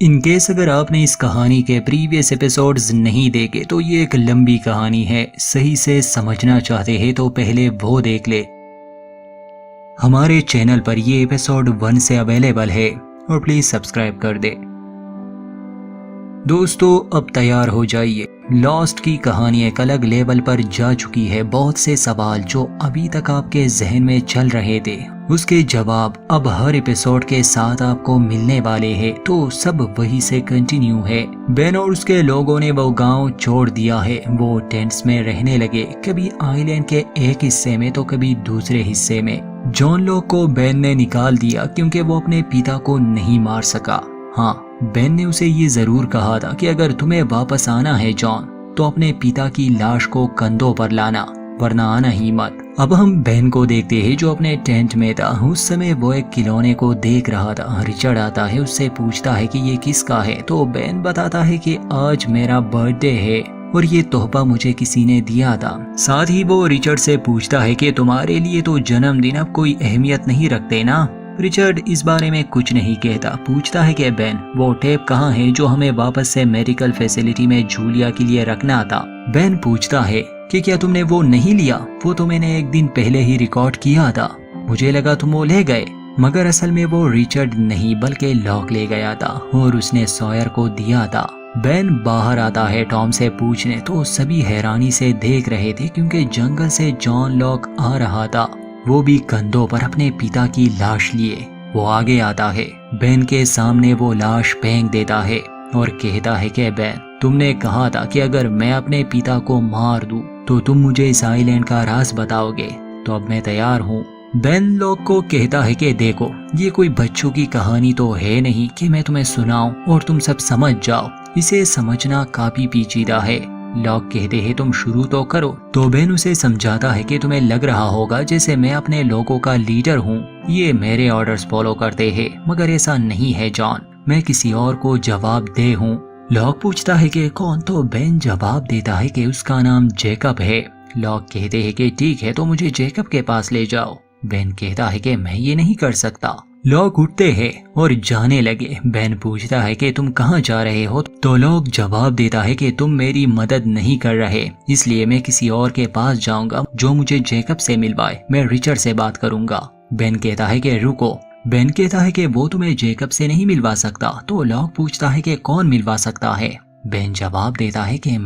In case अगर आपने इस कहानी के प्रीवियस एपिसोड्स नहीं देखे तो ये एक लंबी कहानी है। सही से समझना चाहते हैं तो पहले वो देख ले। हमारे चैनल पर ये एपिसोड 1 से अवेलेबल है और प्लीज सब्सक्राइब कर दे। दोस्तों अब तैयार हो जाइए। लॉस्ट की कहानी एक अलग लेवल पर जा चुकी है। बहुत से सवाल जो अभी तक आपके जहन में चल रहे थे उसके जवाब अब हर एपिसोड के साथ आपको मिलने वाले हैं। तो सब वही से कंटिन्यू है। बेन और उसके लोगों ने वो गांव छोड़ दिया है। वो टेंट्स में रहने लगे, कभी आइलैंड के एक हिस्से में तो कभी दूसरे हिस्से में। जॉन लॉक को बेन ने निकाल दिया क्योंकि वो अपने पिता को नहीं मार सका। हाँ, बेन ने उसे ये जरूर कहा था कि अगर तुम्हें वापस आना है जॉन तो अपने पिता की लाश को कंधों पर लाना, वरना आना ही मत। अब हम बेन को देखते हैं जो अपने टेंट में था। उस समय वो एक खिलौने को देख रहा था। रिचर्ड आता है, उससे पूछता है कि ये किसका है। तो बेन बताता है कि आज मेरा बर्थडे है और ये तोहफा मुझे किसी ने दिया था। साथ ही वो रिचर्ड से पूछता है कि तुम्हारे लिए तो जन्मदिन अब कोई अहमियत नहीं रखते ना। रिचर्ड इस बारे में कुछ नहीं कहता। पूछता है कि बेन वो टेप कहाँ है जो हमें वापस से मेडिकल फैसिलिटी में जूलिया के लिए रखना था। बेन पूछता है कि क्या तुमने वो नहीं लिया? वो तो मैंने एक दिन पहले ही रिकॉर्ड किया था, मुझे लगा तुम वो ले गए। मगर असल में वो रिचर्ड नहीं बल्कि लॉक ले गया था और उसने सॉयर को दिया था। बेन बाहर आता है टॉम से पूछने, तो सभी हैरानी से देख रहे थे क्योंकि जंगल से जॉन लॉक आ रहा था, वो भी कंधों पर अपने पिता की लाश लिए। वो आगे आता है, बेन के सामने वो लाश फेंक देता है और कहता है कि बेन तुमने कहा था कि अगर मैं अपने पिता को मार दूं तो तुम मुझे इस आइलैंड का राज बताओगे, तो अब मैं तैयार हूँ। बेन लॉक को कहता है कि देखो ये कोई बच्चों की कहानी तो है नहीं कि मैं तुम्हें सुनाऊं और तुम सब समझ जाओ। इसे समझना काफी पेचीदा है। लॉक कहते हैं तुम शुरू तो करो। तो बेन उसे समझाता है कि तुम्हें लग रहा होगा जैसे मैं अपने लोगों का लीडर हूँ, ये मेरे ऑर्डर्स फॉलो करते हैं, मगर ऐसा नहीं है जॉन, मैं किसी और को जवाब दे हूँ। लॉक पूछता है कि कौन? तो बेन जवाब देता है कि उसका नाम जैकब है। लॉक कहते हैं कि ठीक है तो मुझे जैकब के पास ले जाओ। बेन कहता है कि मैं ये नहीं कर सकता। लॉक उठते हैं और जाने लगे। बेन पूछता है कि तुम कहाँ जा रहे हो? तो लॉक जवाब देता है कि तुम मेरी मदद नहीं कर रहे, इसलिए मैं किसी और के पास जाऊंगा जो मुझे जैकब से मिलवाए। मैं रिचर्ड से बात करूंगा। बेन कहता है कि रुको। बेन कहता है कि वो तुम्हें जैकब से नहीं मिलवा सकता। तो लॉक पूछता है कि कौन मिलवा सकता है? बेन जवाब देता है कि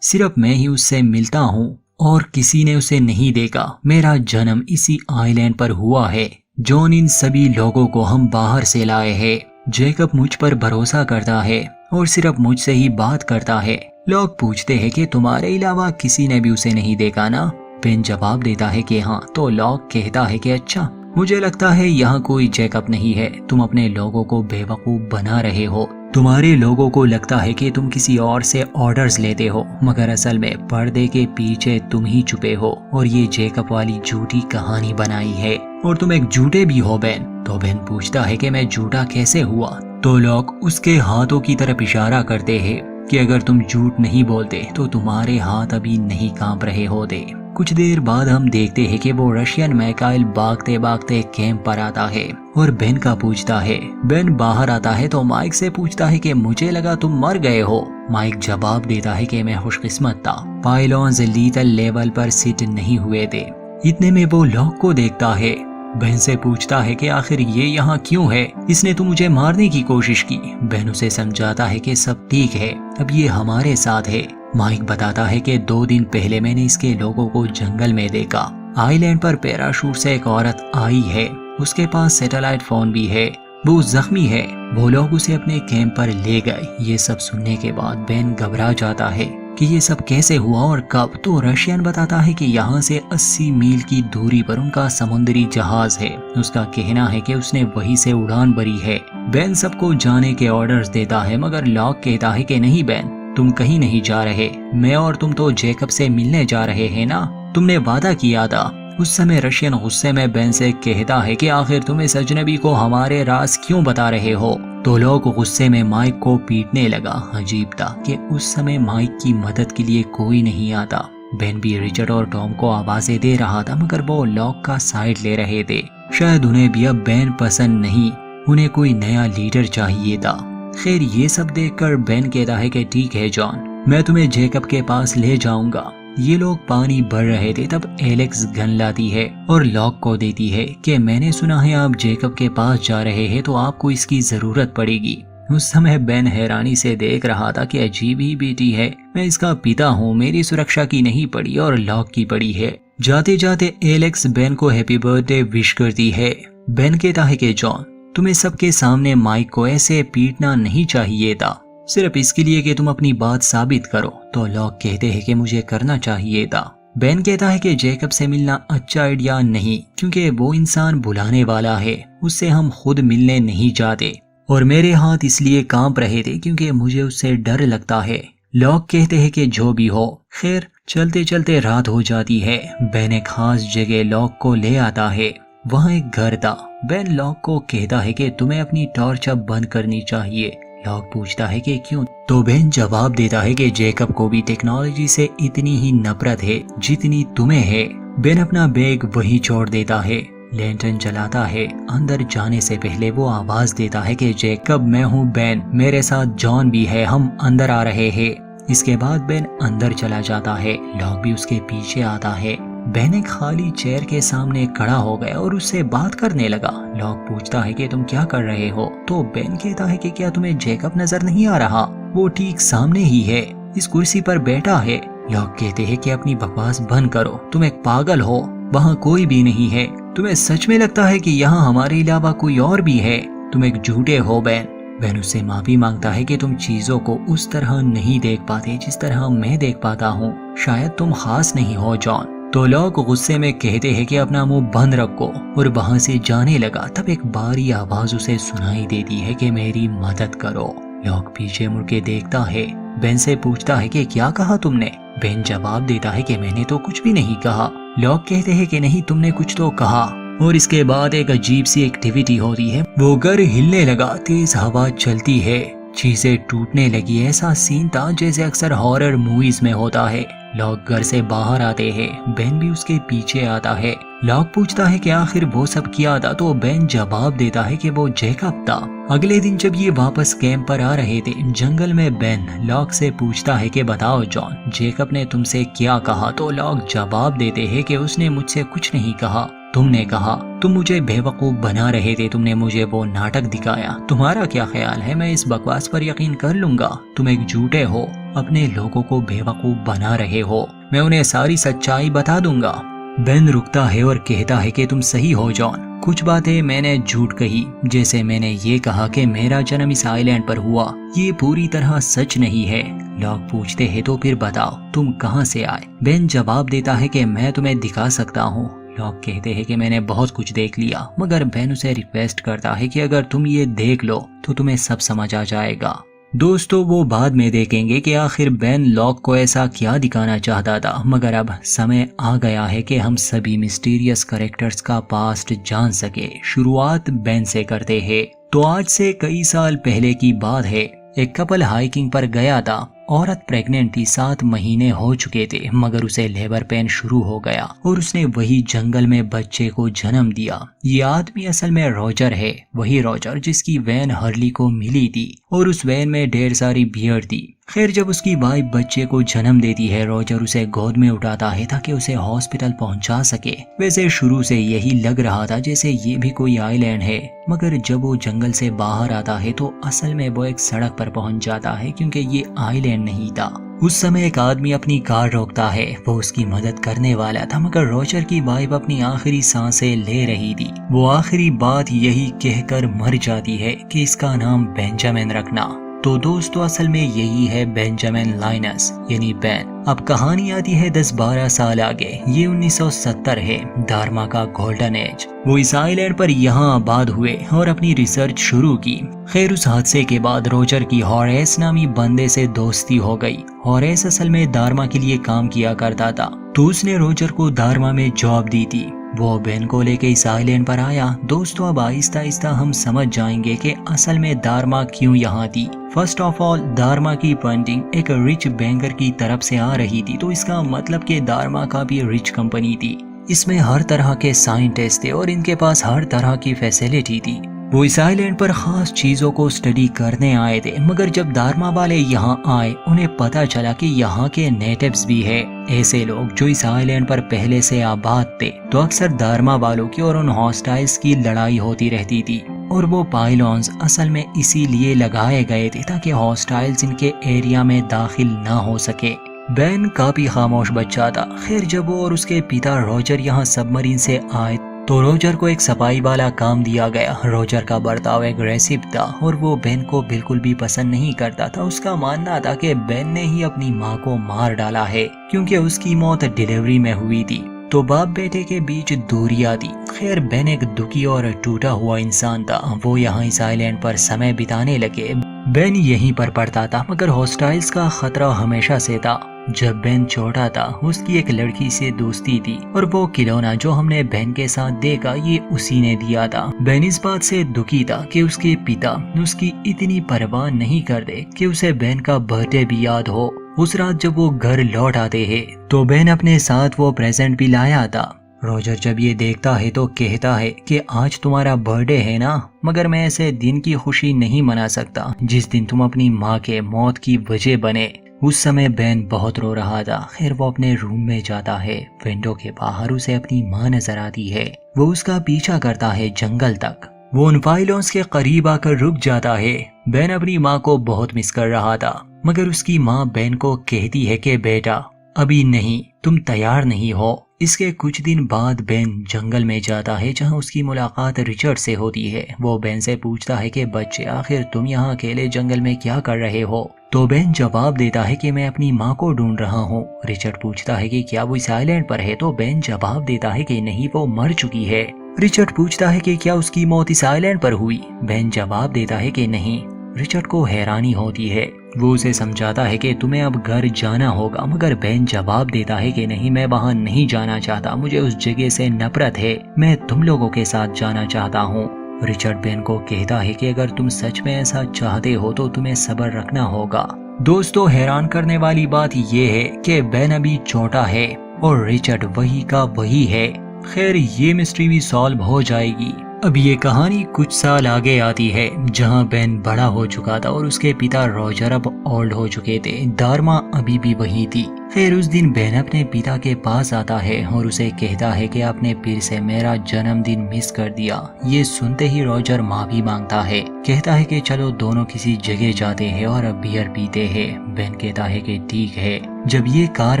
सिर्फ मैं ही उससे मिलता हूँ और किसी ने उसे नहीं देखा। मेरा जन्म इसी आइलैंड पर हुआ है। जॉन इन सभी लोगों को हम बाहर से लाए हैं। जैकब मुझ पर भरोसा करता है और सिर्फ मुझसे ही बात करता है। लोग पूछते हैं कि तुम्हारे अलावा किसी ने भी उसे नहीं देखा ना? बेन जवाब देता है कि हाँ। तो लॉक कहता है कि अच्छा, मुझे लगता है यहाँ कोई जैकब नहीं है, तुम अपने लोगों को बेवकूफ बना रहे हो। तुम्हारे लोगों को लगता है कि तुम किसी और से ऑर्डर्स लेते हो, मगर असल में पर्दे के पीछे तुम ही छुपे हो और ये जैकब वाली झूठी कहानी बनाई है और तुम एक झूठे भी हो बेन। तो बेन पूछता है कि मैं झूठा कैसे हुआ? तो लोग उसके हाथों की तरफ इशारा करते हैं कि अगर तुम झूठ नहीं बोलते तो तुम्हारे हाथ अभी नहीं कांप रहे होते। कुछ देर बाद हम देखते हैं कि वो रशियन माइकल भागते भागते कैंप पर आता है और बेन का पूछता है। बेन बाहर आता है तो माइक से पूछता है कि मुझे लगा तुम मर गए हो। माइक जवाब देता है कि मैं खुशकिस्मत था, पाइलॉन्स लीथल लेवल पर सिट नहीं हुए थे। इतने में वो लॉक को देखता है। बेन से पूछता है कि आखिर ये यहाँ क्यों है? इसने तो मुझे मारने की कोशिश की। बेन उसे समझाता है कि सब ठीक है, अब ये हमारे साथ है। माइक बताता है कि 2 दिन पहले मैंने इसके लोगों को जंगल में देखा। आइलैंड पर पैराशूट से एक औरत आई है, उसके पास सैटेलाइट फोन भी है, वो जख्मी है। वो लोग उसे अपने कैंप पर ले गए। ये सब सुनने के बाद बेन घबरा जाता है कि ये सब कैसे हुआ और कब। तो रशियन बताता है कि यहाँ से 80 मील की दूरी पर उनका समुद्री जहाज है। उसका कहना है कि उसने वहीं से उड़ान भरी है। बेन सबको जाने के ऑर्डर्स देता है, मगर लॉक कहता है कि नहीं बेन, तुम कहीं नहीं जा रहे। मैं और तुम तो जैकब से मिलने जा रहे हैं ना, तुमने वादा किया था। उस समय रशियन गुस्से में बेन से कहता है कि आखिर तुम इस अजनबी को हमारे राज क्यों बता रहे हो? तो लोग गुस्से में माइक को पीटने लगा। अजीब था कि उस समय माइक की मदद के लिए कोई नहीं आता। बेन भी रिचर्ड और टॉम को आवाजें दे रहा था, मगर वो लॉक का साइड ले रहे थे। शायद उन्हें भी अब बेन पसंद नहीं, उन्हें कोई नया लीडर चाहिए था। खैर ये सब देखकर बेन कहता है कि ठीक है जॉन, मैं तुम्हें जेकब के पास ले जाऊंगा। ये लोग पानी भर रहे थे तब एलेक्स गन लाती है और लॉक को देती है कि मैंने सुना है आप जेकब के पास जा रहे हैं तो आपको इसकी जरूरत पड़ेगी। उस समय बेन हैरानी से देख रहा था कि अजीब ही बेटी है, मैं इसका पिता हूँ, मेरी सुरक्षा की नहीं पड़ी और लॉक की पड़ी है। जाते जाते एलेक्स बेन को हैप्पी बर्थडे विश करती है। बेन कहता है कि जॉन, तुम्हें सबके सामने माइक को ऐसे पीटना नहीं चाहिए था, सिर्फ इसके लिए कि तुम अपनी बात साबित करो। तो लॉक कहते हैं कि मुझे करना चाहिए था। बेन कहता है कि जेकब से मिलना अच्छा आइडिया नहीं, क्योंकि वो इंसान बुलाने वाला है, उससे हम खुद मिलने नहीं जाते और मेरे हाथ इसलिए कांप रहे थे क्योंकि मुझे उससे डर लगता है। लॉक कहते हैं कि जो भी हो। खैर चलते चलते रात हो जाती है। बेन एक खास जगह लॉक को ले आता है, वहाँ एक घर था। बेन लॉक को कहता है कि तुम्हें अपनी टॉर्च अब बंद करनी चाहिए। लॉक पूछता है कि क्यों, तो बेन जवाब देता है कि जेकब को भी टेक्नोलॉजी से इतनी ही नफरत है जितनी तुम्हें है। बेन अपना बैग वहीं छोड़ देता है, लैंटर्न जलाता है। अंदर जाने से पहले वो आवाज देता है कि जेकब मैं हूँ बेन, मेरे साथ जॉन भी है, हम अंदर आ रहे हैं। इसके बाद बेन अंदर चला जाता है, लॉक भी उसके पीछे आता है। बेन एक खाली चेयर के सामने खड़ा हो गया और उससे बात करने लगा। लॉक पूछता है कि तुम क्या कर रहे हो, तो बेन कहता है कि क्या तुम्हें जेकब नजर नहीं आ रहा, वो ठीक सामने ही है, इस कुर्सी पर बैठा है। लॉक कहते हैं कि अपनी बकवास बंद करो, तुम एक पागल हो, वहाँ कोई भी नहीं है, तुम्हें सच में लगता है कि यहाँ हमारे अलावा कोई और भी है, तुम एक झूठे हो बेन। बेन उससे माफी मांगता है कि तुम चीजों को उस तरह नहीं देख पाते जिस तरह मैं देख पाता हूँ, शायद तुम खास नहीं हो जॉन। तो लॉक गुस्से में कहते हैं कि अपना मुंह बंद रखो और वहां से जाने लगा। तब एक बारी आवाज उसे सुनाई देती है कि मेरी मदद करो। लॉक पीछे मुड़ के देखता है, बेन से पूछता है कि क्या कहा तुमने। बेन जवाब देता है कि मैंने तो कुछ भी नहीं कहा। लॉक कहते हैं कि नहीं तुमने कुछ तो कहा। और इसके बाद एक अजीब सी एक्टिविटी होती है, वो घर हिलने लगा, तेज हवा चलती है, चीजें टूटने लगी। ऐसा सीन था जैसे अक्सर हॉरर मूवीज में होता है। लॉक घर से बाहर आते हैं, बेन भी उसके पीछे आता है। लॉक पूछता है कि आखिर वो सब किया था, तो बेन जवाब देता है कि वो जेकब था। अगले दिन जब ये वापस कैंप पर आ रहे थे जंगल में, बेन लॉक से पूछता है कि बताओ जॉन, जेकब ने तुमसे क्या कहा। तो लॉक जवाब देते हैं कि उसने मुझसे कुछ नहीं कहा, तुमने कहा, तुम मुझे बेवकूफ बना रहे थे, तुमने मुझे वो नाटक दिखाया। तुम्हारा क्या ख्याल है, मैं इस बकवास पर यकीन कर लूंगा? तुम एक झूठे हो, अपने लोगों को बेवकूफ बना रहे हो, मैं उन्हें सारी सच्चाई बता दूंगा। बेन रुकता है और कहता है कि तुम सही हो जॉन, कुछ बातें मैंने झूठ कही, जैसे मैंने ये कहा कि मेरा जन्म इस आइलैंड पर हुआ, ये पूरी तरह सच नहीं है। लॉक पूछते हैं तो फिर बताओ तुम कहाँ से आए। बेन जवाब देता है कि मैं तुम्हें दिखा सकता हूँ। लॉक कहते हैं कि मैंने बहुत कुछ देख लिया, मगर बेन उसे रिक्वेस्ट करता है कि अगर तुम ये देख लो तो तुम्हें सब समझ आ जाएगा। दोस्तों वो बाद में देखेंगे कि आखिर बेन लॉक को ऐसा क्या दिखाना चाहता था, मगर अब समय आ गया है कि हम सभी मिस्टीरियस कैरेक्टर्स का पास्ट जान सके। शुरुआत बेन से करते हैं। तो आज से कई साल पहले की बात है, एक कपल हाइकिंग पर गया था। औरत प्रेग्नेंट थी, 7 महीने हो चुके थे, मगर उसे लेबर पेन शुरू हो गया और उसने वही जंगल में बच्चे को जन्म दिया। ये आदमी असल में रॉजर है, वही रॉजर जिसकी वैन हर्ली को मिली थी और उस वैन में ढेर सारी बियर थी। खैर जब उसकी वाइफ बच्चे को जन्म देती है, रॉजर उसे गोद में उठाता है ताकि उसे हॉस्पिटल पहुंचा सके। वैसे शुरू से यही लग रहा था जैसे ये भी कोई आइलैंड है, मगर जब वो जंगल से बाहर आता है तो असल में वो एक सड़क पर पहुंच जाता है, क्योंकि ये आइलैंड नहीं था। उस समय एक आदमी अपनी कार रोकता है, वो उसकी मदद करने वाला था, मगर रॉजर की वाइफ अपनी आखिरी सांसें ले रही थी। वो आखिरी बात यही कहकर मर जाती है कि इसका नाम बेंजामिन रखना। तो दोस्तों असल में यही है बेंजामिन लाइनस यानी बेन। अब कहानी आती है 10-12 साल आगे। ये 1970 है, धारमा का गोल्डन एज। वो इस आइलैंड पर यहाँ आबाद हुए और अपनी रिसर्च शुरू की। खैर उस हादसे के बाद रॉजर की हॉरेस नामी बंदे से दोस्ती हो गई। हॉरेस असल में धारमा के लिए काम किया करता था, तो उसने रॉजर को धारमा में जॉब दी थी। वो बेन को लेके इस आइलैंड पर आया। दोस्तों अब आहिस्ता आहिस्ता हम समझ जाएंगे कि असल में धारमा क्यों यहाँ थी। फर्स्ट ऑफ ऑल धारमा की फंडिंग एक रिच बैंकर की तरफ से आ रही थी, तो इसका मतलब कि धारमा का भी रिच कंपनी थी। इसमें हर तरह के साइंटिस्ट थे और इनके पास हर तरह की फैसिलिटी थी। वो इस आइलैंड पर खास चीजों को स्टडी करने आए थे, मगर जब दारमा वाले यहाँ आए उन्हें पता चला कि यहाँ के नेटिव्स भी है, ऐसे लोग जो इस आइलैंड पर पहले से आबाद थे। तो अक्सर दारमा वालों की और उन हॉस्टाइल्स की लड़ाई होती रहती थी, और वो पाइलॉन्स असल में इसीलिए लगाए गए थे ताकि हॉस्टाइल्स इनके एरिया में दाखिल ना हो सके। बेन काफी खामोश बच्चा था। खैर, जब वो और उसके पिता रॉजर यहाँ सबमरीन से आए तो रॉजर को एक सफाई वाला काम दिया गया। रॉजर का बर्ताव एग्रेसिव था और वो बेन को बिल्कुल भी पसंद नहीं करता था। उसका मानना था कि बेन ने ही अपनी माँ को मार डाला है क्योंकि उसकी मौत डिलीवरी में हुई थी। तो बाप बेटे के बीच दूरियां थी। खैर, बेन एक दुखी और टूटा हुआ इंसान था। वो यहाँ इस आइलैंड पर समय बिताने लगे। बेन यहीं पर पढ़ता था, मगर हॉस्टाइल्स का खतरा हमेशा से था। जब बेन छोटा था उसकी एक लड़की से दोस्ती थी, और वो खिलौना जो हमने बेन के साथ देखा ये उसी ने दिया था। बेन इस बात से दुखी था कि उसके पिता उसकी इतनी परवाह नहीं करते कि उसे बेन का बर्थडे भी याद हो। उस रात जब वो घर लौट आते हैं तो बेन अपने साथ वो प्रेजेंट भी लाया था। रॉजर जब ये देखता है तो कहता है कि आज तुम्हारा बर्थडे है ना, मगर मैं ऐसे दिन की खुशी नहीं मना सकता जिस दिन तुम अपनी माँ के मौत की वजह बने। उस समय बेन बहुत रो रहा था। खैर, वो अपने रूम में जाता है। विंडो के बाहर उसे अपनी माँ नजर आती है। वो उसका पीछा करता है जंगल तक। वो उन पाइलॉन्स के करीब आकर रुक जाता है। बेन अपनी माँ को बहुत मिस कर रहा था, मगर उसकी माँ बेन को कहती है कि बेटा अभी नहीं, तुम तैयार नहीं हो। इसके कुछ दिन बाद बेन जंगल में जाता है जहां उसकी मुलाकात रिचर्ड से होती है। वो बेन से पूछता है कि बच्चे, आखिर तुम यहाँ अकेले जंगल में क्या कर रहे हो? तो बेन जवाब देता है कि मैं अपनी माँ को ढूंढ रहा हूँ। रिचर्ड पूछता है कि क्या वो इस आइलैंड पर है? तो बेन जवाब देता है कि नहीं, वो मर चुकी है। रिचर्ड पूछता है कि क्या उसकी मौत इस आइलैंड पर हुई? बेन जवाब देता है कि नहीं। रिचर्ड को हैरानी होती है। वो उसे समझाता है कि तुम्हें अब घर जाना होगा, मगर बेन जवाब देता है कि नहीं, मैं वहाँ नहीं जाना चाहता। मुझे उस जगह से नफरत है। मैं तुम लोगों के साथ जाना चाहता हूँ। रिचर्ड बेन को कहता है कि अगर तुम सच में ऐसा चाहते हो तो तुम्हें सब्र रखना होगा। दोस्तों, हैरान करने वाली बात यह है कि बेन अभी छोटा है और रिचर्ड वही का वही है। खैर, ये मिस्ट्री भी सॉल्व हो जाएगी। अब ये कहानी कुछ साल आगे आती है जहां बेन बड़ा हो चुका था और उसके पिता रॉजर अब ओल्ड हो चुके थे। दारमा अभी भी वही थी। फिर उस दिन बेन अपने पिता के पास आता है और उसे कहता है कि आपने फिर से मेरा जन्मदिन मिस कर दिया। ये सुनते ही रॉजर माफी मांगता है। कहता है कि चलो दोनों किसी जगह जाते हैं और बियर पीते हैं। बेन कहता है कि ठीक है। जब ये कार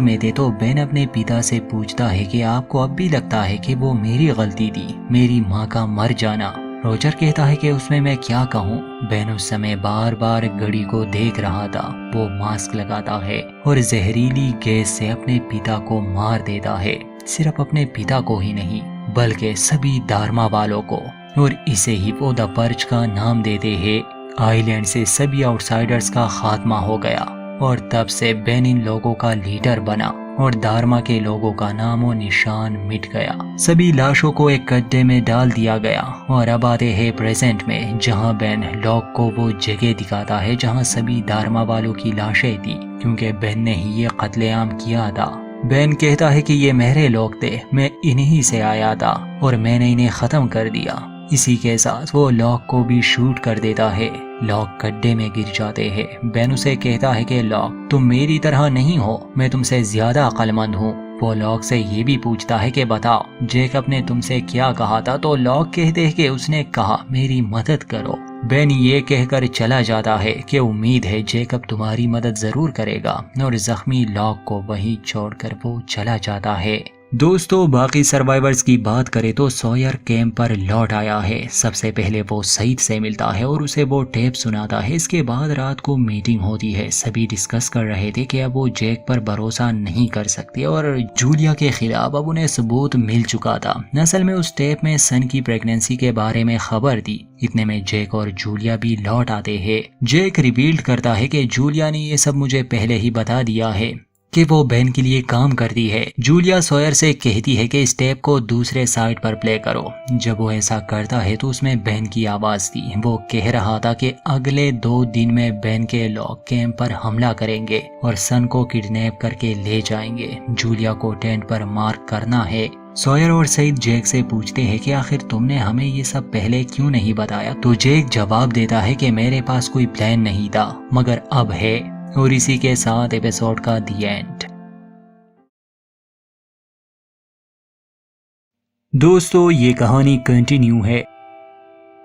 में थे तो बेन अपने पिता से पूछता है कि आपको अब भी लगता है कि वो मेरी गलती थी, मेरी माँ का मर जाना? रॉजर कहता है कि उसमें मैं क्या कहूँ। बेन उस समय बार बार घड़ी को देख रहा था। वो मास्क लगाता है और जहरीली गैस से अपने पिता को मार देता है। सिर्फ अपने पिता को ही नहीं बल्कि सभी दारमा वालों को। और इसे ही वो द पर्च का नाम देते हैं। आइलैंड से सभी आउटसाइडर्स का खात्मा हो गया और तब से बेन इन लोगों का लीडर बना और दारमा के लोगों का नामो निशान मिट गया। सभी लाशों को एक गड्ढे में डाल दिया गया। और अब आते हैं प्रेजेंट में, जहां बेन लॉक को वो जगह दिखाता है जहां सभी दारमा वालों की लाशें थी, क्योंकि बेन ने ही ये कत्लेआम किया था। बेन कहता है कि ये मेरे लोग थे, मैं इन्हीं से आया था और मैंने इन्हें खत्म कर दिया। इसी के साथ वो लॉक को भी शूट कर देता है। लॉक गड्ढे में गिर जाते हैं। बेन उसे कहता है कि लॉक, तुम मेरी तरह नहीं हो, मैं तुमसे ज्यादा अक्लमंद हूँ। वो लॉक से ये भी पूछता है कि बताओ जेकब ने तुमसे क्या कहा था? तो लॉक कहते हैं कि उसने कहा मेरी मदद करो। बेन ये कहकर चला जाता है कि उम्मीद है जेकब तुम्हारी मदद जरूर करेगा, और जख्मी लॉक को वहीं छोड़कर वो चला जाता है। दोस्तों, बाकी सर्वाइवर्स की बात करें तो सॉयर कैंप पर लौट आया है। सबसे पहले वो सईद से मिलता है और उसे वो टेप सुनाता है। इसके बाद रात को मीटिंग होती है। सभी डिस्कस कर रहे थे कि अब वो जैक पर भरोसा नहीं कर सकते और जूलिया के खिलाफ अब उन्हें सबूत मिल चुका था। असल में उस टेप में सन की प्रेगनेंसी के बारे में खबर थी। इतने में जैक और जूलिया भी लौट आते हैं। जैक रिवील करता है कि जूलिया ने ये सब मुझे पहले ही बता दिया है कि वो बेन के लिए काम करती है। जूलिया सॉयर से कहती है कि इस टेप को दूसरे साइड पर प्ले करो। जब वो ऐसा करता है तो उसमें बेन की आवाज थी। वो कह रहा था कि अगले 2 दिन में बेन के लॉक कैंप पर हमला करेंगे और सन को किडनैप करके ले जाएंगे। जूलिया को टेंट पर मार्क करना है। सॉयर और सईद जेक से पूछते हैं कि आखिर तुमने हमें ये सब पहले क्यों नहीं बताया। तो जेक जवाब देता है कि मेरे पास कोई प्लान नहीं था, मगर अब है। और इसी के साथ एपिसोड का दी एंड। दोस्तों, ये कहानी कंटिन्यू है।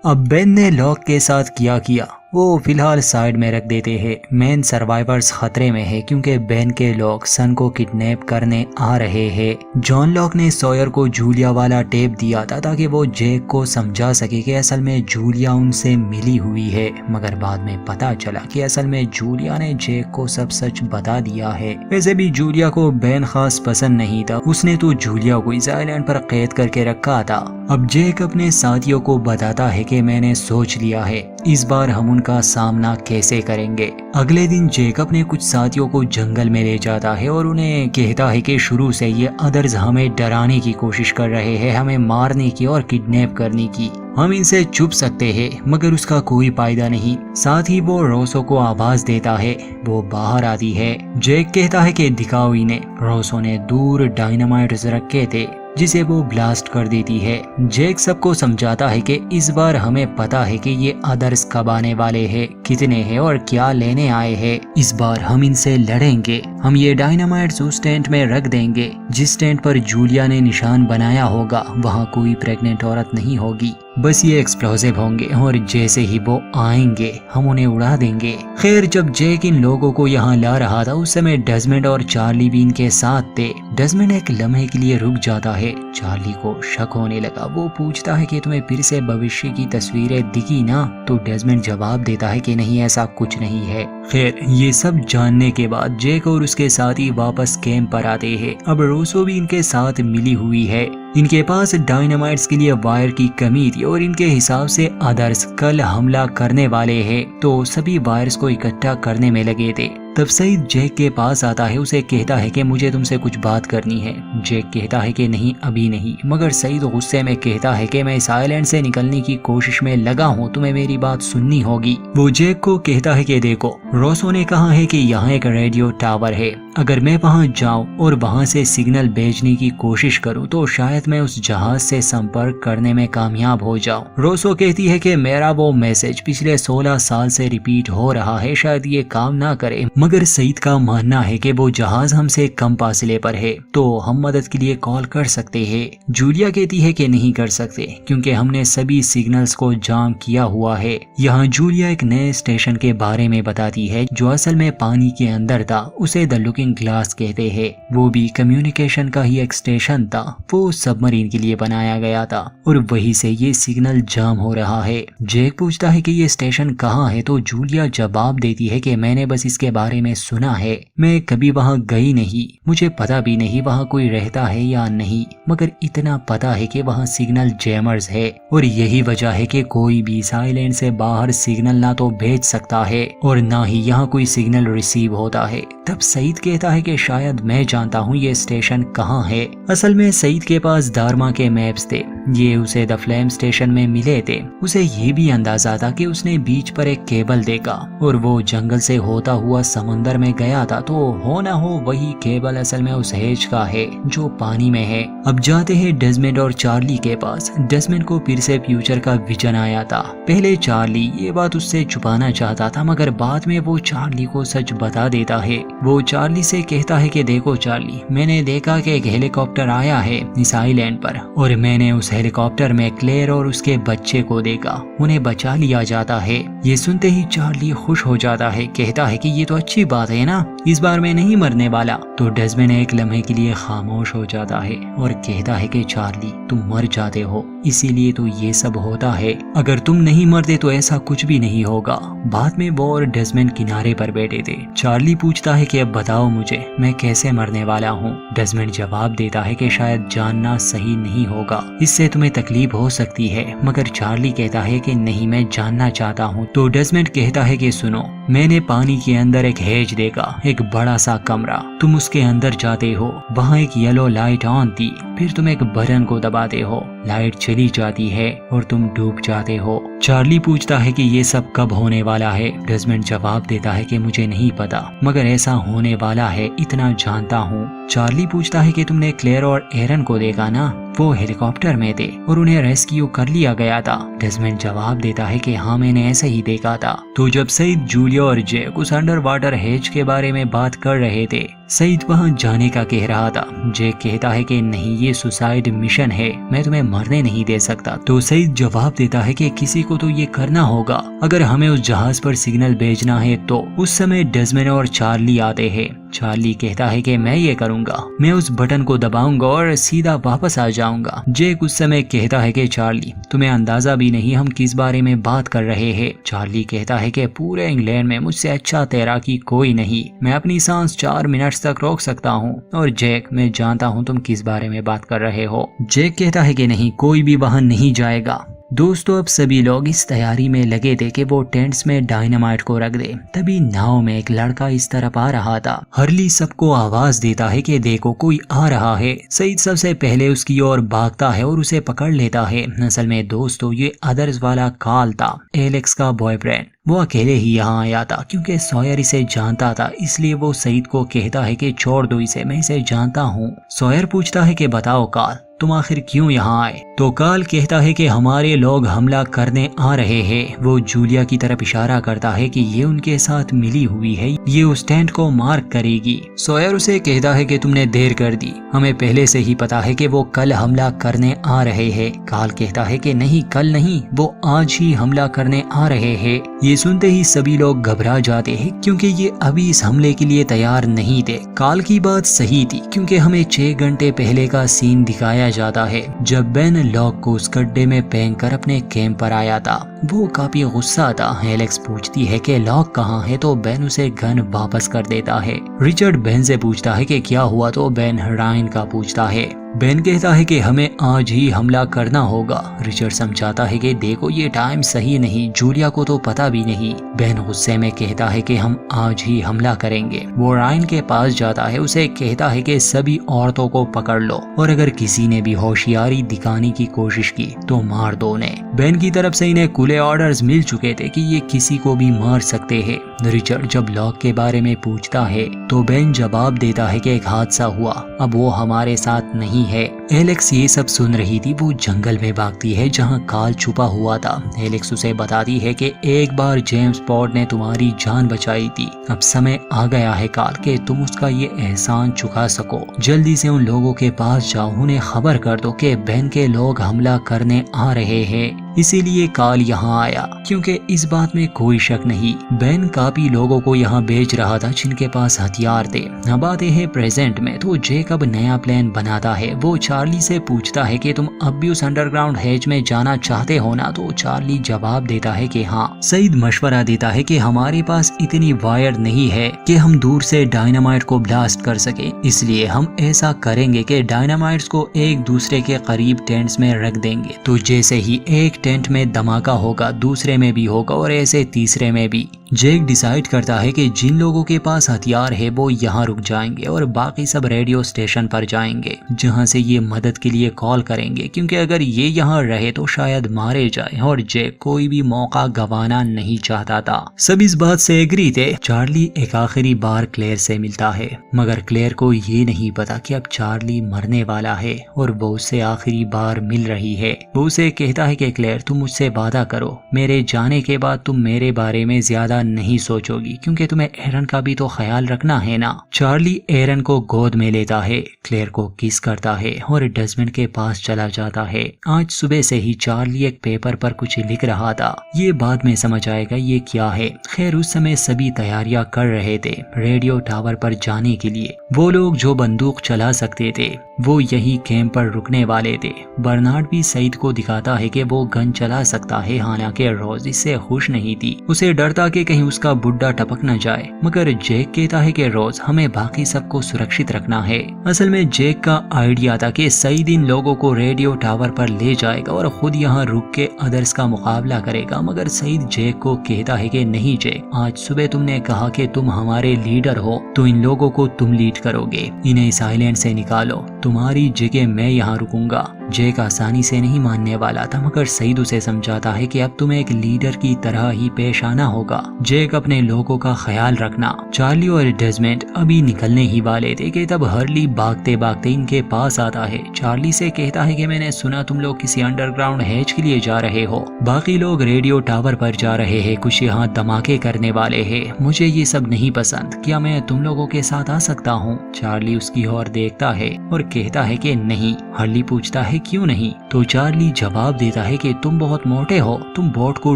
अब बेन ने लॉक के साथ किया वो फिलहाल साइड में रख देते हैं। मेन सर्वाइवर्स खतरे में है क्योंकि बेन के लोग सन को किडनैप करने आ रहे हैं। जॉन लॉक ने सॉयर को जूलिया वाला टेप दिया था ताकि वो जेक को समझा सके कि असल में जूलिया उनसे मिली हुई है, मगर बाद में पता चला कि असल में जूलिया ने जेक को सब सच बता दिया है। वैसे भी जूलिया को बेन खास पसंद नहीं था, उसने तो जूलिया को इस आइलैंड पर कैद करके रखा था। अब जेक अपने साथियों को बताता है कि मैंने सोच लिया है, इस बार हम का सामना कैसे करेंगे। अगले दिन जेक अपने कुछ साथियों को जंगल में ले जाता है और उन्हें कहता है कि शुरू से ये अदर्स हमें डराने की कोशिश कर रहे हैं, हमें मारने की और किडनैप करने की। हम इनसे छुप सकते हैं मगर उसका कोई फायदा नहीं। साथ ही वो रोसो को आवाज देता है, वो बाहर आती है। जेक कहता है कि दिखाओ इन्हें। रोसो ने दूर डायनामाइट रखे थे जिसे वो ब्लास्ट कर देती है। जेक सबको समझाता है कि इस बार हमें पता है कि ये अदर्स कब आने वाले हैं, कितने हैं और क्या लेने आए हैं। इस बार हम इनसे लड़ेंगे। हम ये डायनामाइट्स उस टेंट में रख देंगे जिस टेंट पर जूलिया ने निशान बनाया होगा। वहाँ कोई प्रेग्नेंट औरत नहीं होगी, बस ये एक्सप्लोसिव होंगे और जैसे ही वो आएंगे हम उन्हें उड़ा देंगे। खैर, जब जेक इन लोगों को यहाँ ला रहा था उस समय डेजमंड और चार्ली भी इनके साथ थे। डेजमंड एक लम्हे के लिए रुक जाता है। चार्ली को शक होने लगा। वो पूछता है कि तुम्हें फिर से भविष्य की तस्वीरें दिखी ना? तो डेजमंड जवाब देता है कि नहीं, ऐसा कुछ नहीं है। खैर, ये सब जानने के बाद जेक और उसके साथी वापस कैंप पर आते हैं। अब रोसो भी इनके साथ मिली हुई है। इनके पास डायनामाइट्स के लिए वायर की कमी थी और इनके हिसाब से अदर्स कल हमला करने वाले हैं, तो सभी वायर्स को इकट्ठा करने में लगे थे। तब सईद जेक के पास आता है, उसे कहता है कि मुझे तुमसे कुछ बात करनी है। जेक कहता है कि नहीं, अभी नहीं। मगर सईद गुस्से में कहता है कि मैं इस आइलैंड से निकलने की कोशिश में लगा हूँ, तुम्हें मेरी बात सुननी होगी। वो जेक को कहता है कि देखो, रोसो ने कहा है कि यहाँ एक रेडियो टावर है। अगर मैं वहाँ जाऊँ और वहाँ से सिग्नल भेजने की कोशिश करूँ तो शायद मैं उस जहाज से संपर्क करने में कामयाब हो जाऊँ। रोसो कहती है कि मेरा वो मैसेज पिछले 16 साल से रिपीट हो रहा है, शायद ये काम ना करे। मगर सईद का मानना है कि वो जहाज हमसे कम फासले पर है, तो हम मदद के लिए कॉल कर सकते हैं। जूलिया कहती है कि नहीं कर सकते क्योंकि हमने सभी सिग्नल्स को जाम किया हुआ है। यहाँ जूलिया एक नए स्टेशन के बारे में बताती है जो असल में पानी के अंदर था। उसे द लुकिंग ग्लास कहते हैं। वो भी कम्युनिकेशन का ही एक स्टेशन था। वो सबमरीन के लिए बनाया गया था और वहीं से ये सिग्नल जाम हो रहा है। जेक पूछता है कि ये स्टेशन कहाँ है, तो जूलिया जवाब देती है कि मैंने बस इसके बारे में सुना है, मैं कभी वहाँ गई नहीं, मुझे पता भी नहीं वहाँ कोई रहता है या नहीं, मगर इतना पता है कि वहाँ सिग्नल जैमर्स है और यही वजह है कि कोई भी इस आइलैंड से बाहर सिग्नल ना तो भेज सकता है और ना ही यहाँ कोई सिग्नल रिसीव होता है। तब सईद कहता है कि शायद मैं जानता हूँ ये स्टेशन कहाँ है। असल में सईद के पास दारमा के मैप्स थे, ये उसे द फ्लेम स्टेशन में मिले थे। उसे ये भी अंदाजा था कि उसने बीच पर एक केबल देखा और वो जंगल से होता हुआ समुंदर में गया था, तो हो ना हो वही केबल असल में उस हेज का है जो पानी में है। अब जाते हैं डेजमंड और चार्ली के पास। डेजमंड को फिर से फ्यूचर का विजन आया था। पहले चार्ली ये बात उससे छुपाना चाहता था, मगर बाद में वो चार्ली को सच बता देता है। वो चार्ली से कहता है कि देखो चार्ली, मैंने देखा कि एक हेलीकॉप्टर आया है इस आइलैंड पर और मैंने उस हेलीकॉप्टर में क्लेयर और उसके बच्चे को देखा, उन्हें बचा लिया जाता है। ये सुनते ही चार्ली खुश हो जाता है, कहता है कि ये तो अच्छी बात है ना, इस बार मैं नहीं मरने वाला। तो डेजमंड एक लम्हे के लिए खामोश हो जाता है और कहता है कि चार्ली तुम मर जाते हो, इसीलिए तो ये सब होता है, अगर तुम नहीं मरते तो ऐसा कुछ भी नहीं होगा। बाद में वो और डेजमंड किनारे पर बैठे थे। चार्ली पूछता है कि अब बताओ मुझे मैं कैसे मरने वाला हूँ। डेजमंड जवाब देता है कि शायद जानना सही नहीं होगा, इससे तुम्हें तकलीफ हो सकती है, मगर चार्ली कहता है कि नहीं मैं जानना चाहता हूँ। तो डेजमंड कहता है कि सुनो, मैंने पानी के अंदर एक हेज देखा, एक बड़ा सा कमरा, तुम उसके अंदर जाते हो, वहाँ एक येलो लाइट ऑन थी, फिर तुम एक बटन को दबाते हो, लाइट चली जाती है और तुम डूब जाते हो। चार्ली पूछता है कि ये सब कब होने वाला है। डेजमंड जवाब देता है कि मुझे नहीं पता, मगर ऐसा होने वाला है इतना जानता हूँ। चार्ली पूछता है कि तुमने क्लेयर और एरन को देखा ना? वो हेलीकॉप्टर में थे और उन्हें रेस्क्यू कर लिया गया था। डेस्मंड जवाब देता है कि हाँ, मैंने ऐसे ही देखा था। तो जब सईद, जूलिया और जैक उस अंडर वाटर हेज के बारे में बात कर रहे थे, सईद वहां जाने का कह रहा था। जैक कहता है कि नहीं, ये सुसाइड मिशन है, मैं तुम्हें मरने नहीं दे सकता। तो सईद जवाब देता है कि किसी को तो ये करना होगा, अगर हमें उस जहाज पर सिग्नल भेजना है तो। उस समय डेस्मंड और चार्ली आते हैं। चार्ली कहता है कि मैं ये करूंगा, मैं उस बटन को दबाऊंगा और सीधा वापस आ जाऊंगा। जैक उस समय कहता है कि चार्ली, तुम्हें अंदाजा भी नहीं हम किस बारे में बात कर रहे हैं। चार्ली कहता है कि पूरे इंग्लैंड में मुझसे अच्छा तैराकी कोई नहीं, मैं अपनी सांस 4 मिनट तक रोक सकता हूँ। और जैक, मैं जानता हूँ तुम किस बारे में बात कर रहे हो। जैक कहता है कि नहीं, कोई भी वहां नहीं जाएगा। दोस्तों, अब सभी लोग इस तैयारी में लगे थे कि वो टेंट्स में डायनामाइट को रख दे। तभी नाव में एक लड़का इस तरफ आ रहा था। हर्ली सबको आवाज देता है कि देखो, कोई आ रहा है। सईद सबसे पहले उसकी ओर भागता है और उसे पकड़ लेता है। असल में दोस्तों, ये अदर्स वाला कार्ल था, एलेक्स का बॉयफ्रेंड। वो अकेले ही यहाँ आया था क्योंकि सॉयर इसे जानता था, इसलिए वो सईद को कहता है कि छोड़ दो इसे, मैं इसे जानता हूँ। सॉयर पूछता है कि बताओ कार्ल, तुम आखिर क्यों यहाँ आए? तो कार्ल कहता है कि हमारे लोग हमला करने आ रहे हैं। वो जूलिया की तरफ इशारा करता है कि ये उनके साथ मिली हुई है, ये उस टेंट को मार्क करेगी। सॉयर उसे कहता है कि तुमने देर कर दी, हमें पहले से ही पता है कि वो कल हमला करने आ रहे हैं। कार्ल कहता है कि नहीं, कल नहीं, वो आज ही हमला करने आ रहे हैं। ये सुनते ही सभी लोग घबरा जाते हैं क्योंकि ये अभी इस हमले के लिए तैयार नहीं थे। कार्ल की बात सही थी क्योंकि हमें 6 घंटे पहले का सीन दिखाया जाता है जब बेन लॉक को उस गड्ढे में फेंक कर अपने कैंप पर आया था। वो काफी गुस्सा था। एलेक्स पूछती है कि लॉक कहाँ है, तो बेन उसे गन वापस कर देता है। रिचर्ड बेन से पूछता है कि क्या हुआ, तो बेन रायन का पूछता है। बेन कहता है कि हमें आज ही हमला करना होगा। रिचर्ड समझाता है कि देखो, ये टाइम सही नहीं, जूलिया को तो पता भी नहीं। बेन गुस्से में कहता है कि हम आज ही हमला करेंगे। वो रायन के पास जाता है, उसे कहता है कि सभी औरतों को पकड़ लो और अगर किसी ने भी होशियारी दिखाने की कोशिश की तो मार दो उन्हें। बेन की तरफ से इन्हें खुले ऑर्डर्स मिल चुके थे कि ये किसी को भी मार सकते हैं। रिचर्ड जब लॉक के बारे में पूछता है तो बेन जवाब देता है कि एक हादसा हुआ, अब वो हमारे साथ नहीं है। एलेक्स ये सब सुन रही थी। वो जंगल में भागती है जहाँ कार्ल छुपा हुआ था। एलेक्स उसे बताती है कि एक बार जेम्स पॉड ने तुम्हारी जान बचाई थी, अब समय आ गया है कार्ल कि तुम उसका ये एहसान चुका सको। जल्दी से उन लोगों के पास जाओ, उन्हें खबर कर दो कि बेन के लोग हमला करने आ रहे हैं। इसीलिए कार्ल यहाँ आया क्योंकि इस बात में कोई शक नहीं, बेन काफी लोगों को यहाँ बेच रहा था जिनके पास हथियार थे। अब आते हैं प्रेजेंट में। तो जेकब नया प्लान बनाता है। वो चार्ली से पूछता है कि तुम अब भी उस अंडरग्राउंड हेज में जाना चाहते हो ना? तो चार्ली जवाब देता है कि हाँ। सईद मशवरा देता है कि हमारे पास इतनी वायर नहीं है कि हम दूर से डायनामाइट को ब्लास्ट कर सके, इसलिए हम ऐसा करेंगे कि डायनामाइट्स को एक दूसरे के करीब टेंट्स में रख देंगे। तो जैसे ही एक टेंट में धमाका होगा, दूसरे में भी होगा और ऐसे तीसरे में भी। जेक डिसाइड करता है कि जिन लोगों के पास हथियार है वो यहाँ रुक जाएंगे और बाकी सब रेडियो स्टेशन पर जाएंगे जहाँ से ये मदद के लिए कॉल करेंगे, क्योंकि अगर ये यहाँ रहे तो शायद मारे जाए और जेक कोई भी मौका गंवाना नहीं चाहता था। सब इस बात से एग्री थे। चार्ली एक आखिरी बार क्लेयर से मिलता है, मगर क्लेयर को ये नहीं पता कि अब चार्ली मरने वाला है और वो उससे आखिरी बार मिल रही है। वो उसे कहता है कि क्लेयर, तुम मुझसे वादा करो, मेरे जाने के बाद तुम मेरे बारे में ज्यादा नहीं सोचोगी, क्योंकि तुम्हें एरन का भी तो ख्याल रखना है ना। चार्ली एरन को गोद में लेता है, क्लेयर को किस करता है और डेस्मंड के पास चला जाता है। आज सुबह से ही चार्ली एक पेपर पर कुछ लिख रहा था, ये बाद में समझ आएगा ये क्या है। खैर, उस समय सभी तैयारियां कर रहे थे रेडियो टावर पर जाने के लिए। वो लोग जो बंदूक चला सकते थे वो यही कैंप पर रुकने वाले थे। बर्नार्ड भी सईद को दिखाता है कि वो गन चला सकता है, हालांकि रोज इससे खुश नहीं थी। उसे डर था कि कहीं उसका बुड्ढा टपक न जाए, मगर जेक कहता है कि रोज हमें बाकी सबको सुरक्षित रखना है। असल में जेक का आइडिया था कि सईद इन लोगों को रेडियो टावर पर ले जाएगा और खुद यहाँ रुक के अदर्स का मुकाबला करेगा, मगर सईद जेक को कहता है कि नहीं जेक, आज सुबह तुमने कहा कि तुम हमारे लीडर हो, तो इन लोगों को तुम लीड करोगे, इन्हें इस आइलैंड से निकालो, तुम्हारी जगह मैं यहाँ रुकूंगा। जेक आसानी से नहीं मानने वाला था, मगर सईद उसे समझाता है कि अब तुम्हें एक लीडर की तरह ही पेश आना होगा। जेक अपने लोगों का ख्याल रखना। चार्ली और डेजमंड अभी निकलने ही वाले थे कि तब हर्ली भागते भागते इनके पास आता है। चार्ली से कहता है कि मैंने सुना तुम लोग किसी अंडरग्राउंड हैच के लिए जा रहे हो। बाकी लोग रेडियो टावर पर जा रहे हैं, कुछ यहाँ धमाके करने वाले हैं। मुझे ये सब नहीं पसंद, क्या मैं तुम लोगों के साथ आ सकता हूँ? चार्ली उसकी ओर देखता है और कहता है कि नहीं। हर्ली पूछता है क्यों नहीं? तो चार्ली जवाब देता है कि तुम बहुत मोटे हो, तुम बोट को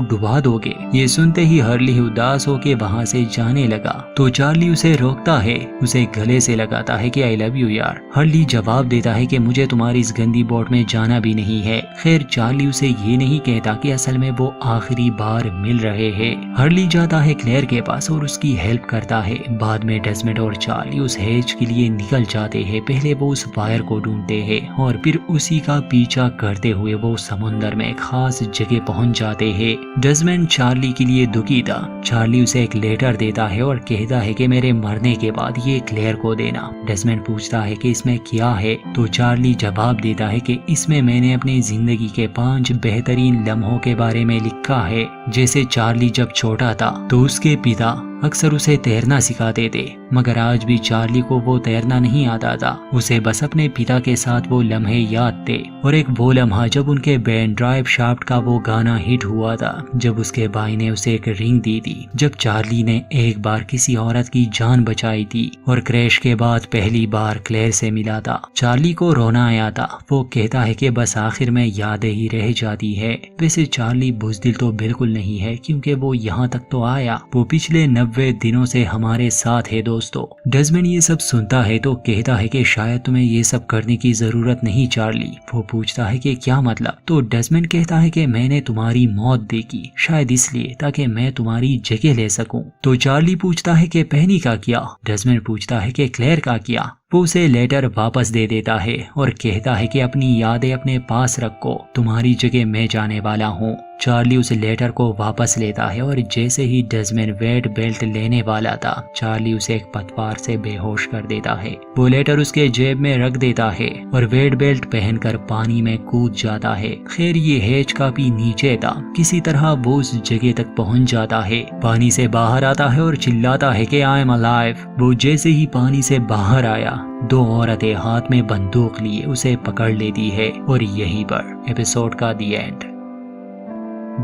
डुबा दोगे। ये सुनते ही हर्ली उदास होकर वहाँ से जाने लगा, तो चार्ली उसे रोकता है, उसे गले से लगाता है कि आई लव यू यार। हर्ली जवाब देता है कि मुझे तुम्हारी इस गंदी बोट में जाना भी नहीं है। खैर चार्ली उसे ये नहीं कहता कि असल में वो आखिरी बार मिल रहे हैं। हर्ली जाता है क्लेयर के पास और उसकी हेल्प करता है। बाद में डेजमंड और चार्ली उस हेज के लिए निकल जाते हैं। पहले वो उस वायर को ढूंढते हैं और फिर उसी का पीछा करते हुए वो समुंदर में खास जगह पहुंच जाते हैं। डेजमंड चार्ली के लिए दुखी था। चार्ली उसे एक लेटर देता है और कहता है कि मेरे मरने के बाद ये क्लेयर को देना। डेजमंड पूछता है कि इसमें क्या है, तो चार्ली जवाब देता है कि इसमें मैंने अपनी जिंदगी के 5 बेहतरीन लम्हों के बारे में लिखा है। जैसे चार्ली जब छोटा था तो उसके पिता अक्सर उसे तैरना सिखाते थे, मगर आज भी चार्ली को वो तैरना नहीं आता था। उसे बस अपने पिता के साथ वो लम्हे याद थे, और एक वो लम्हा जब उनके बैंड ड्राइव शाफ्ट का वो गाना हिट हुआ था, जब उसके भाई ने उसे एक रिंग दी थी, जब चार्ली ने एक बार किसी औरत की जान बचाई थी और क्रैश के बाद पहली बार क्लेयर से मिला था। चार्ली को रोना आया था। वो कहता है कि बस आखिर में यादें ही रह जाती है। वैसे चार्ली बुज़दिल तो बिल्कुल नहीं है, क्योंकि वो यहाँ तक तो आया। वो पिछले 90 दिनों से हमारे साथ है दोस्तों। डेजमंड ये सब सुनता है तो कहता है कि शायद तुम्हें ये सब करने की जरूरत नहीं चार्ली। वो पूछता है कि क्या मतलब? तो डेजमंड कहता है कि मैंने तुम्हारी मौत देखी, शायद इसलिए ताकि मैं तुम्हारी जगह ले सकूं। तो चार्ली पूछता है कि पहनी का क्या? डेजमंड पूछता है कि क्लेयर का क्या? वो उसे लेटर वापस दे देता है और कहता है कि अपनी यादें अपने पास रखो, तुम्हारी जगह मैं जाने वाला हूँ। चार्ली उस लेटर को वापस लेता है और जैसे ही डेजमंड वेट बेल्ट लेने वाला था, चार्ली उसे एक पतवार से बेहोश कर देता है। वो लेटर उसके जेब में रख देता है और वेट बेल्ट पहनकर पानी में कूद जाता है। खैर ये हेज काफी नीचे था, किसी तरह वो उस जगह तक पहुंच जाता है, पानी से बाहर आता है और चिल्लाता है कि आई एम अलाइव। वो जैसे ही पानी से बाहर आया, 2 औरतें हाथ में बंदूक लिए उसे पकड़ लेती है, और यहीं पर एपिसोड का दी एंड।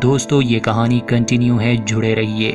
दोस्तों ये कहानी कंटिन्यू है, जुड़े रहिए।